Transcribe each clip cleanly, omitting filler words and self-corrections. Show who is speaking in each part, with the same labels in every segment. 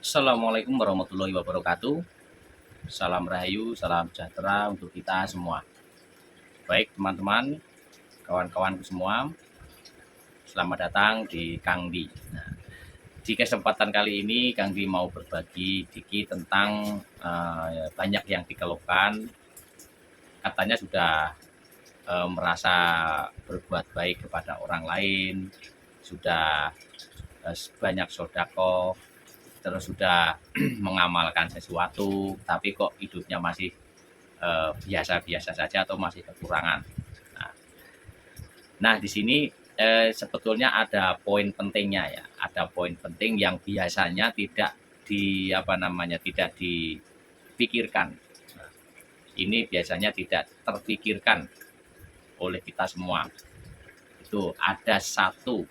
Speaker 1: Assalamualaikum warahmatullahi wabarakatuh. Salam rahayu, salam sejahtera untuk kita semua. Baik teman-teman, kawan-kawanku semua, selamat datang di Kang Di. Nah, di kesempatan kali ini Kang Di mau berbagi dikit tentang banyak yang dikeluhkan. Katanya sudah merasa berbuat baik kepada orang lain, sudah banyak sodako, terus sudah mengamalkan sesuatu, tapi kok hidupnya masih biasa-biasa saja atau masih kekurangan. Nah, di sini sebetulnya ada poin pentingnya ya, ada poin penting yang biasanya tidak tidak dipikirkan. Nah, ini biasanya tidak terpikirkan oleh kita semua. Itu ada satu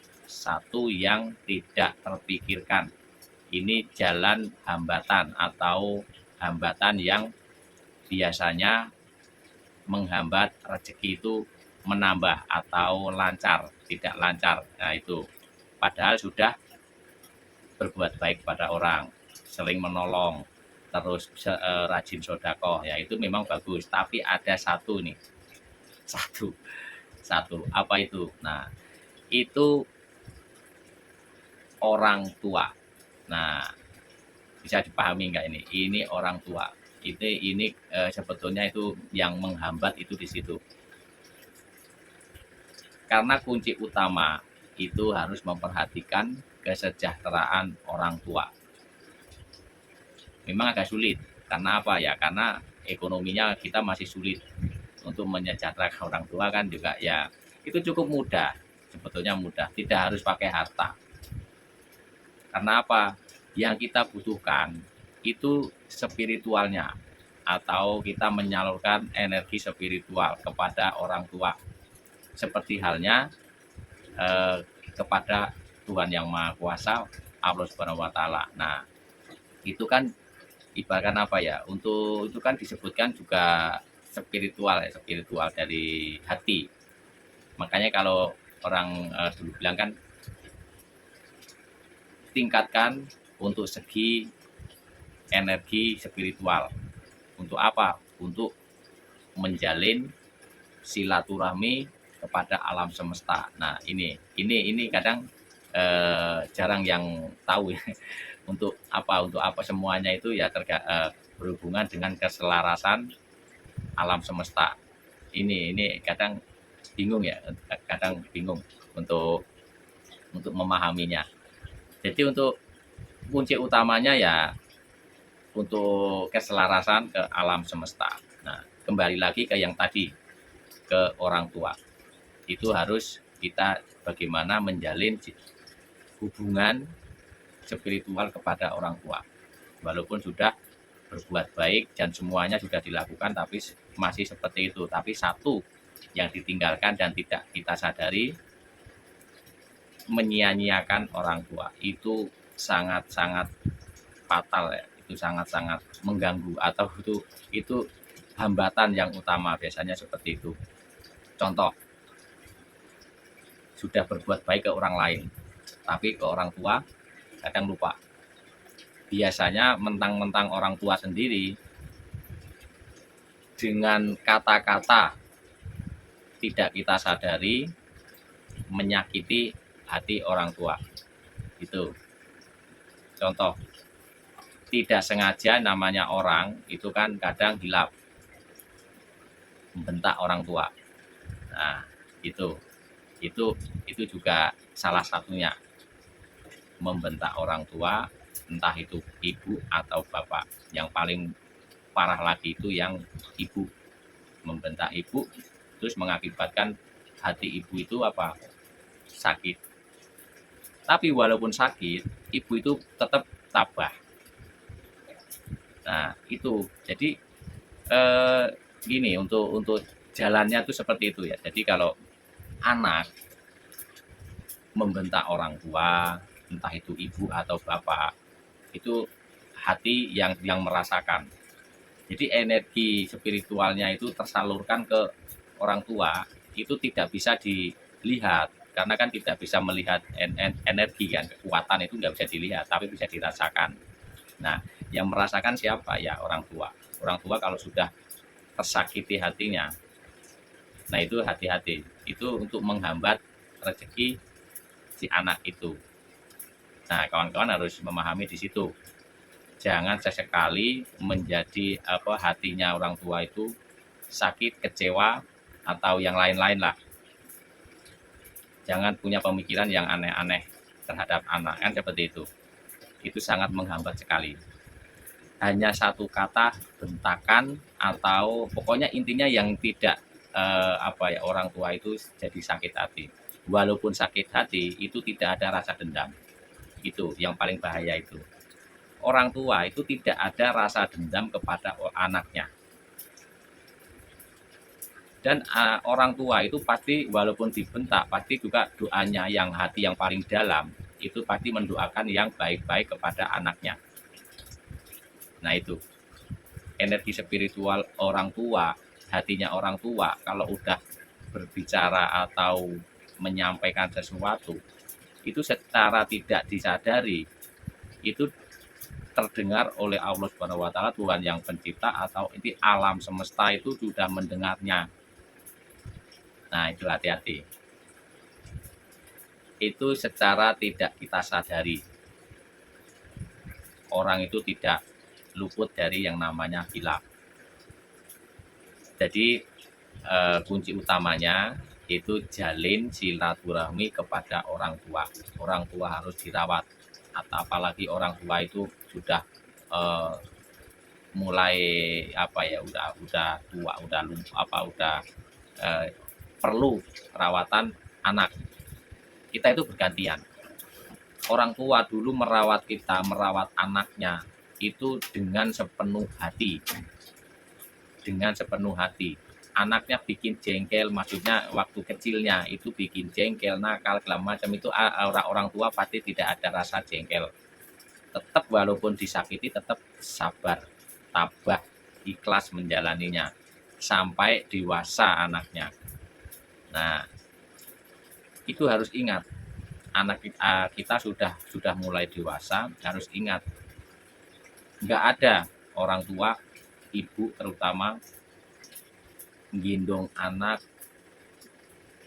Speaker 1: yang tidak terpikirkan. Ini jalan hambatan atau hambatan yang biasanya menghambat rezeki itu menambah atau lancar, tidak lancar. Nah itu, padahal sudah berbuat baik pada orang, sering menolong, terus rajin sodako, ya itu memang bagus. Tapi ada satu nih, satu, satu, apa itu? Nah, itu orang tua. Nah, bisa dipahami nggak ini? Ini orang tua. Ini sebetulnya itu yang menghambat itu di situ. Karena kunci utama itu harus memperhatikan kesejahteraan orang tua. Memang agak sulit. Karena apa ya? Karena ekonominya kita masih sulit untuk menyejahterakan orang tua kan juga ya. Itu cukup mudah. Sebetulnya mudah. Tidak harus pakai harta. Karena apa? Yang kita butuhkan itu spiritualnya, atau kita menyalurkan energi spiritual kepada orang tua, seperti halnya kepada Tuhan Yang Maha Kuasa, Allah Subhanahu wa taala. Nah, itu kan ibaratkan apa ya? Untuk itu kan disebutkan juga spiritual ya, spiritual dari hati. Makanya kalau orang dulu bilang kan, tingkatkan untuk segi energi spiritual. Untuk apa? Untuk menjalin silaturahmi kepada alam semesta. Nah, ini kadang jarang yang tahu ya. Untuk apa semuanya itu ya berhubungan dengan keselarasan alam semesta. Ini kadang bingung ya, kadang bingung untuk memahaminya. Jadi untuk kunci utamanya ya untuk keselarasan ke alam semesta. Nah, kembali lagi ke yang tadi, ke orang tua. Itu harus kita bagaimana menjalin hubungan spiritual kepada orang tua. Walaupun sudah berbuat baik dan semuanya sudah dilakukan, tapi masih seperti itu. Tapi satu yang ditinggalkan dan tidak kita sadari, menyia-nyiakan orang tua. Itu sangat-sangat fatal ya. Itu sangat-sangat mengganggu, atau itu hambatan yang utama, biasanya seperti itu. Contoh, sudah berbuat baik ke orang lain, tapi ke orang tua kadang lupa. Biasanya mentang-mentang orang tua sendiri, dengan kata-kata tidak kita sadari menyakiti hati orang tua. Itu contoh, tidak sengaja, namanya orang itu kan kadang hilap, membentak orang tua. Nah, itu juga salah satunya, membentak orang tua, entah itu ibu atau bapak. Yang paling parah lagi itu yang ibu, membentak ibu, terus mengakibatkan hati ibu itu apa? Sakit. Tapi walaupun sakit, ibu itu tetap tabah. Nah, itu. Jadi gini, untuk jalannya itu seperti itu ya. Jadi kalau anak membentak orang tua, entah itu ibu atau bapak, itu hati yang merasakan. Jadi energi spiritualnya itu tersalurkan ke orang tua, itu tidak bisa dilihat, karena kan tidak bisa melihat energi kan, kekuatan itu nggak bisa dilihat, tapi bisa dirasakan. Nah, yang merasakan siapa? Ya orang tua. Orang tua kalau sudah tersakiti hatinya, nah itu hati-hati. Itu untuk menghambat rezeki si anak itu. Nah, kawan-kawan harus memahami di situ. Jangan sesekali menjadi hatinya orang tua itu sakit, kecewa, atau yang lain-lain lah. Jangan punya pemikiran yang aneh-aneh terhadap anak, kan seperti itu. Itu sangat menghambat sekali. Hanya satu kata bentakan atau pokoknya intinya yang tidak orang tua itu jadi sakit hati. Walaupun sakit hati itu tidak ada rasa dendam. Itu yang paling bahaya itu. Orang tua itu tidak ada rasa dendam kepada anaknya. Dan orang tua itu pasti walaupun dibentak, pasti juga doanya yang hati yang paling dalam itu pasti mendoakan yang baik-baik kepada anaknya. Nah itu energi spiritual orang tua, hatinya orang tua kalau udah berbicara atau menyampaikan sesuatu itu secara tidak disadari itu terdengar oleh Allah Subhanahu wa taala, Tuhan yang pencipta atau ini alam semesta itu sudah mendengarnya. Nah, itu hati-hati. Itu secara tidak kita sadari. Orang itu tidak luput dari yang namanya hilaf. Jadi kunci utamanya itu jalin silaturahmi kepada orang tua. Orang tua harus dirawat. Atau apalagi orang tua itu sudah mulai udah tua, udah perlu perawatan anak. Kita itu bergantian. Orang tua dulu merawat kita, merawat anaknya itu dengan sepenuh hati. Dengan sepenuh hati. Anaknya bikin jengkel, maksudnya waktu kecilnya itu bikin jengkel, nakal, segala macam itu orang tua pasti tidak ada rasa jengkel. Tetap walaupun disakiti tetap sabar, tabah, ikhlas menjalaninya sampai dewasa anaknya. Nah, itu harus ingat. Anak kita sudah mulai dewasa, harus ingat. Nggak ada orang tua, ibu terutama, gendong anak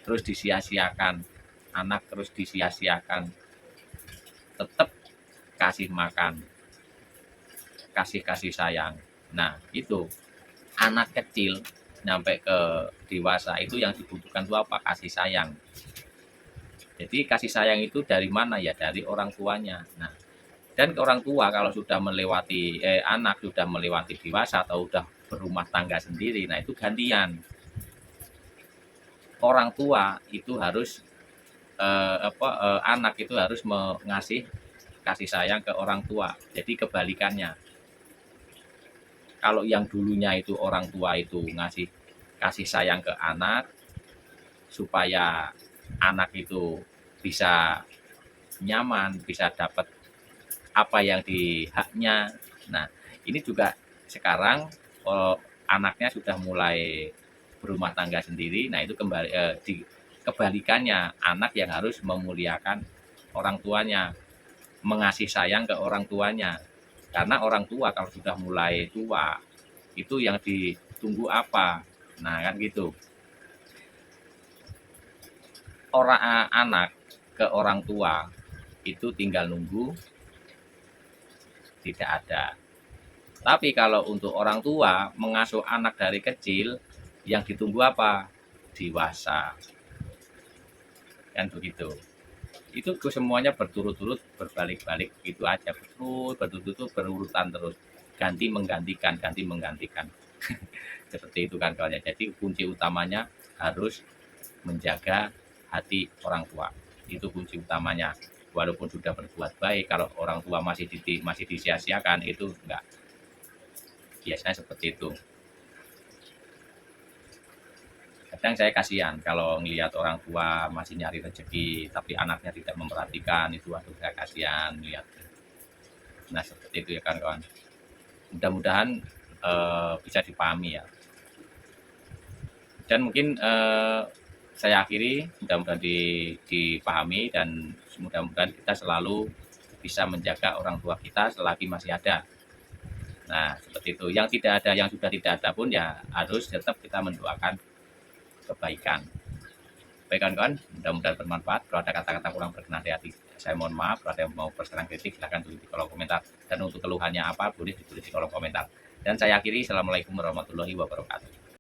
Speaker 1: terus disia-siakan. Anak terus disia-siakan. Tetap kasih makan, kasih sayang. Nah, itu anak kecil sampai ke dewasa itu yang dibutuhkan itu apa? Kasih sayang. Jadi kasih sayang itu dari mana ya? Dari orang tuanya. Nah, dan orang tua kalau sudah melewati anak sudah melewati dewasa atau sudah berumah tangga sendiri, nah itu gantian. Orang tua itu harus anak itu harus mengasih kasih sayang ke orang tua. Jadi kebalikannya. Kalau yang dulunya itu orang tua itu ngasih kasih sayang ke anak supaya anak itu bisa nyaman, bisa dapat apa yang di haknya. Nah, ini juga sekarang anaknya sudah mulai berumah tangga sendiri. Nah, itu kembali kebalikannya, anak yang harus memuliakan orang tuanya, mengasih sayang ke orang tuanya. Karena orang tua kalau sudah mulai tua, itu yang ditunggu apa? Nah, kan gitu. Anak ke orang tua itu tinggal nunggu, tidak ada. Tapi kalau untuk orang tua mengasuh anak dari kecil, yang ditunggu apa? Dewasa. Kan begitu. Itu semuanya berturut-turut, berbalik-balik gitu aja. Berturut-turut berurutan terus. Ganti menggantikan. Seperti itu kan kawannya. Jadi kunci utamanya harus menjaga hati orang tua. Itu kunci utamanya. Walaupun sudah berbuat baik, kalau orang tua masih disia-siakan, itu enggak. Biasanya seperti itu. Kadang saya kasihan kalau melihat orang tua masih nyari rezeki, tapi anaknya tidak memperhatikan, itu aduh saya kasihan melihat. Nah seperti itu ya kan kawan. Mudah-mudahan bisa dipahami ya. Dan mungkin saya akhiri, mudah-mudahan dipahami dan mudah-mudahan kita selalu bisa menjaga orang tua kita selagi masih ada. Nah, seperti itu. Yang tidak ada, yang sudah tidak ada pun ya harus tetap kita mendoakan kebaikan. Baik kawan-kawan, mudah-mudahan bermanfaat. Kalau ada kata-kata kurang berkenan di hati, saya mohon maaf. Kalau ada yang mau berserang kritik, silahkan tulis di kolom komentar. Dan untuk keluhannya apa, boleh ditulis di kolom komentar. Dan saya akhiri, Assalamualaikum warahmatullahi wabarakatuh.